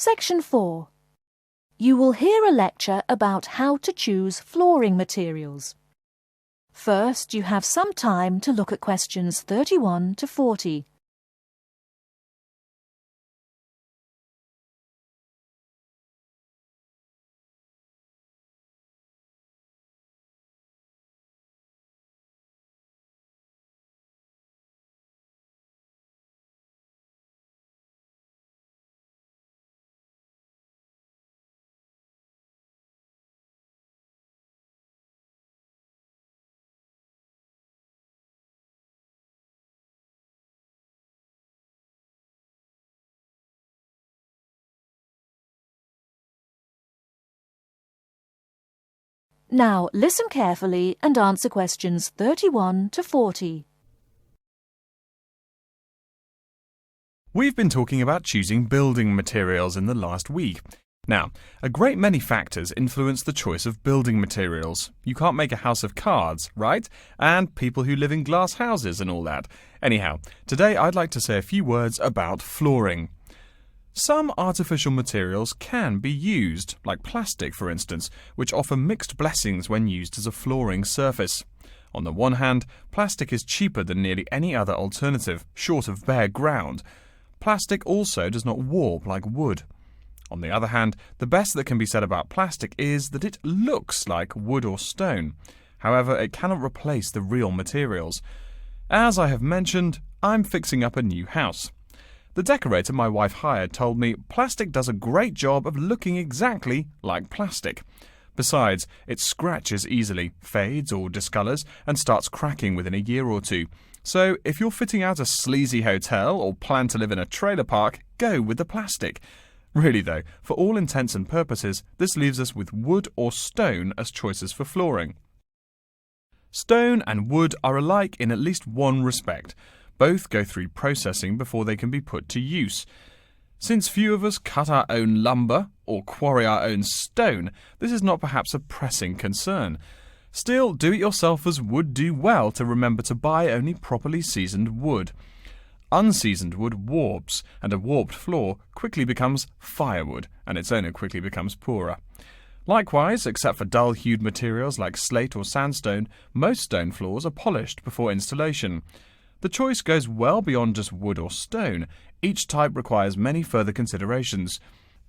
Section 4. You will hear a lecture about how to choose flooring materials. First, you have some time to look at questions 31 to 40. Now listen carefully and answer questions 31 to 40. We've been talking about choosing building materials in the last week. Now, a great many factors influence the choice of building materials. You can't make a house of cards, right? And people who live in glass houses and all that. Anyhow, today I'd like to say a few words about flooring. Some artificial materials can be used, like plastic for instance, which offer mixed blessings when used as a flooring surface. On the one hand, plastic is cheaper than nearly any other alternative, short of bare ground. Plastic also does not warp like wood. On the other hand, the best that can be said about plastic is that it looks like wood or stone. However, it cannot replace the real materials. As I have mentioned, I'm fixing up a new house. The decorator my wife hired told me plastic does a great job of looking exactly like plastic. Besides, it scratches easily, fades or discolours, and starts cracking within a year or two. So, if you're fitting out a sleazy hotel or plan to live in a trailer park, go with the plastic. Really though, for all intents and purposes, this leaves us with wood or stone as choices for flooring. Stone and wood are alike in at least one respect. Both go through processing before they can be put to use. Since few of us cut our own lumber or quarry our own stone, this is not perhaps a pressing concern. Still, do-it-yourselfers would do well to remember to buy only properly seasoned wood. Unseasoned wood warps, and a warped floor quickly becomes firewood, and its owner quickly becomes poorer. Likewise, except for dull-hued materials like slate or sandstone, most stone floors are polished before installation. The choice goes well beyond just wood or stone. Each type requires many further considerations.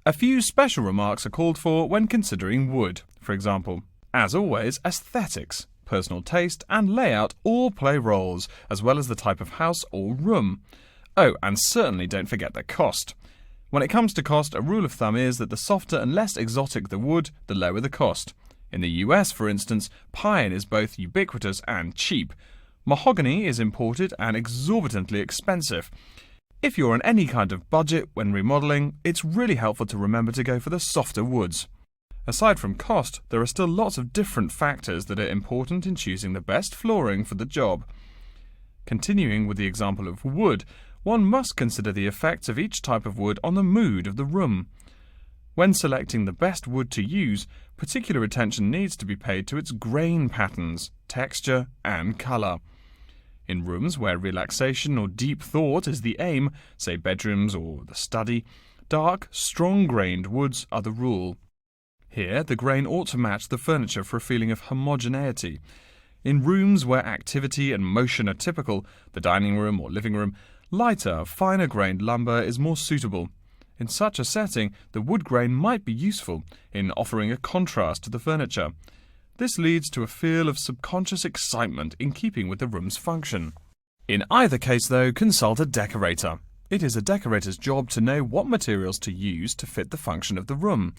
A few special remarks are called for when considering wood. For example, as always, aesthetics, personal taste and layout all play roles, as well as the type of house or room. Oh, and certainly don't forget the cost. When it comes to cost, a rule of thumb is that the softer and less exotic the wood, the lower the cost. In the US, for instance, pine is both ubiquitous and cheap. Mahogany is imported and exorbitantly expensive. If you're on any kind of budget when remodeling, it's really helpful to remember to go for the softer woods. Aside from cost, there are still lots of different factors that are important in choosing the best flooring for the job. Continuing with the example of wood, one must consider the effects of each type of wood on the mood of the room. When selecting the best wood to use, particular attention needs to be paid to its grain patterns, texture, and colour. In rooms where relaxation or deep thought is the aim, say bedrooms or the study, dark, strong-grained woods are the rule. Here, the grain ought to match the furniture for a feeling of homogeneity. In rooms where activity and motion are typical, the dining room or living room, lighter, finer-grained lumber is more suitable. In such a setting, the wood grain might be useful in offering a contrast to the furniture. This leads to a feel of subconscious excitement in keeping with the room's function. In either case, though, consult a decorator. It is a decorator's job to know what materials to use to fit the function of the room.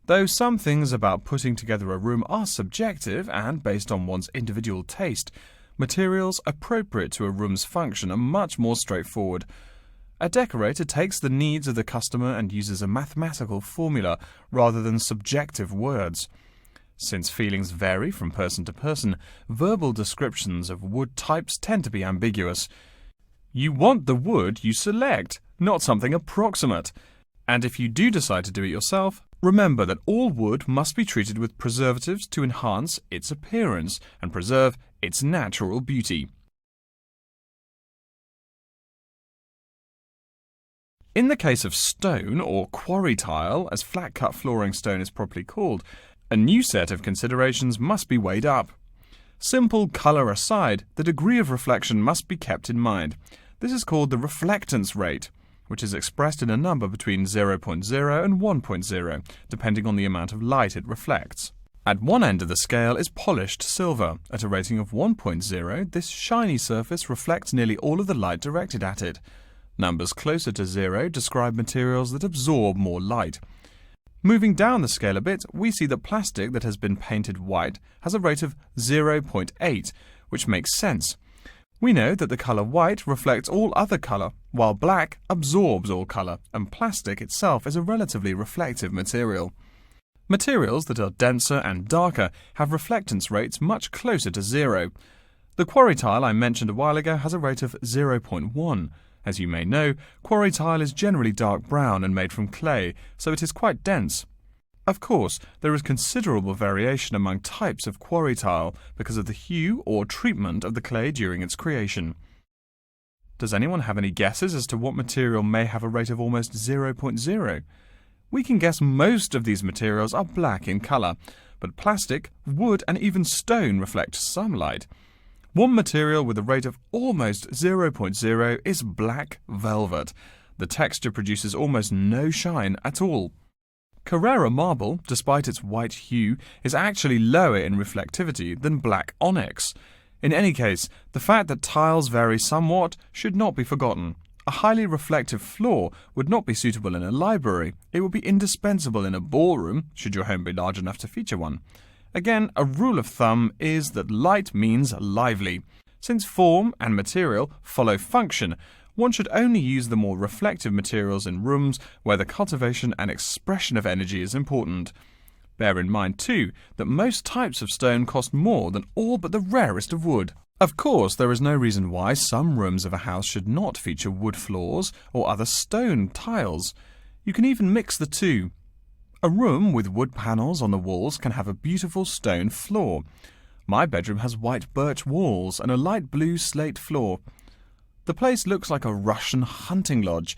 Though some things about putting together a room are subjective and based on one's individual taste, materials appropriate to a room's function are much more straightforward. A decorator takes the needs of the customer and uses a mathematical formula rather than subjective words. Since feelings vary from person to person, verbal descriptions of wood types tend to be ambiguous. You want the wood you select, not something approximate. And if you do decide to do it yourself, remember that all wood must be treated with preservatives to enhance its appearance and preserve its natural beauty. In the case of stone, or quarry tile, as flat-cut flooring stone is properly called, a new set of considerations must be weighed up. Simple colour aside, the degree of reflection must be kept in mind. This is called the reflectance rate, which is expressed in a number between 0.0 and 1.0, depending on the amount of light it reflects. At one end of the scale is polished silver. At a rating of 1.0, this shiny surface reflects nearly all of the light directed at it. Numbers closer to 0 describe materials that absorb more light. Moving down the scale a bit, we see that plastic that has been painted white has a rate of 0.8, which makes sense. We know that the colour white reflects all other colour, while black absorbs all colour, and plastic itself is a relatively reflective material. Materials that are denser and darker have reflectance rates much closer to 0. The quarry tile I mentioned a while ago has a rate of 0.1. As you may know, quarry tile is generally dark brown and made from clay, so it is quite dense. Of course, there is considerable variation among types of quarry tile because of the hue or treatment of the clay during its creation. Does anyone have any guesses as to what material may have a rate of almost 0.0? We can guess most of these materials are black in colour, but plastic, wood and even stone reflect some light. One material with a rate of almost 0.0 is black velvet. The texture produces almost no shine at all. Carrara marble, despite its white hue, is actually lower in reflectivity than black onyx. In any case, the fact that tiles vary somewhat should not be forgotten. A highly reflective floor would not be suitable in a library. It would be indispensable in a ballroom, should your home be large enough to feature one. Again, a rule of thumb is that light means lively. Since form and material follow function, one should only use the more reflective materials in rooms where the cultivation and expression of energy is important. Bear in mind, too, that most types of stone cost more than all but the rarest of wood. Of course, there is no reason why some rooms of a house should not feature wood floors or other stone tiles. You can even mix the two. A room with wood panels on the walls can have a beautiful stone floor. My bedroom has white birch walls and a light blue slate floor. The place looks like a Russian hunting lodge.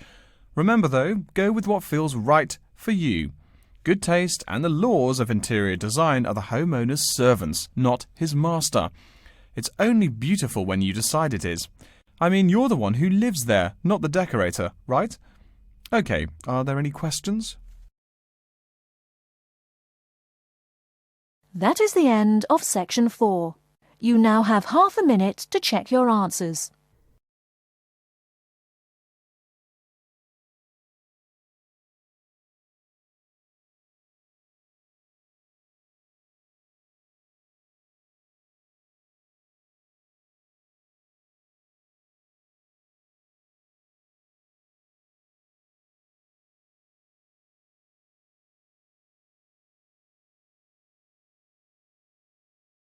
Remember though, go with what feels right for you. Good taste and the laws of interior design are the homeowner's servants, not his master. It's only beautiful when you decide it is. I mean, you're the one who lives there, not the decorator, right? Okay, are there any questions? That is the end of section 4. You now have half a minute to check your answers.